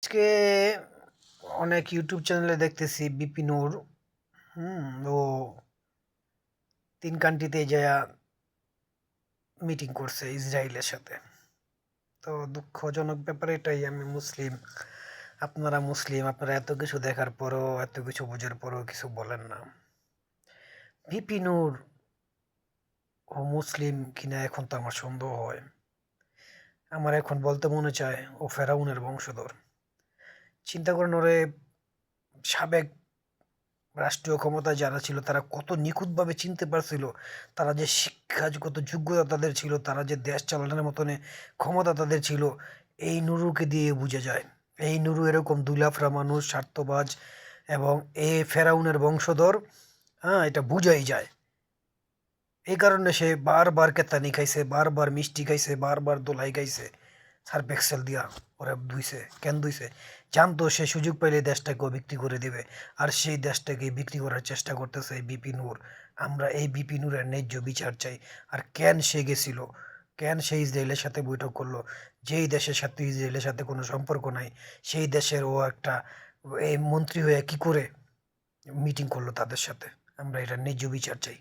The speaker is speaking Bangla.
আজকে অনেক ইউটিউব চ্যানেলে দেখতেছি বিপিনুর ও 3 কান্ট্রিতে যায়া মিটিং করছে ইসরায়েলের সাথে। তো দুঃখজনক ব্যাপার এটাই, আমি মুসলিম, আপনারা মুসলিম, আপনারা এত কিছু দেখার পরও, এত কিছু বোঝার পরও কিছু বলেন না। বিপিনুর ও মুসলিম কিনা এখন তো আমার সন্দেহ হয়। আমার এখন বলতে মনে চায় ও ফেরাউনের বংশধর। চিন্তা করেন, ওরে সাবেক রাষ্ট্রীয় ক্ষমতায় যারা ছিল তারা কত নিখুঁতভাবে চিনতে পারছিল, তারা যে শিক্ষাগত যোগ্যতা তাদের ছিল, তারা যে দেশ চালানোর মতন ক্ষমতা তাদের ছিল, এই নুরুকে দিয়ে বোঝা যায়। এই নুরু এরকম দুলাফরা মানুষ, স্বার্থবাজ এবং এ ফেরাউনের বংশধর। হ্যাঁ, এটা বুঝাই যায়। এই কারণে সে বারবার কেতানি খাইছে, বারবার মিষ্টি খাইছে, বারবার দোলাই খাইছে, সার্ফ এক্সেল দিয়া ওরা ধুইছে। কেন ধুইছে? জানতো সে সুযোগ পাইলে দেশটাকেও বিক্রি করে দিবে, আর সেই দেশটাকে বিক্রি করার চেষ্টা করতেছে এই বিপি নূর। আমরা এই বিপি নূরের ন্যায্য বিচার চাই। আর কেন সে গেছিল, কেন সে ইসরায়েলের সাথে বৈঠক করলো? যেই দেশের সাথে ইসরায়েলের সাথে কোনো সম্পর্ক নাই, সেই দেশের ও একটা এই মন্ত্রী হয়ে কি করে মিটিং করলো তাদের সাথে? আমরা এটা ন্যায্য বিচার চাই।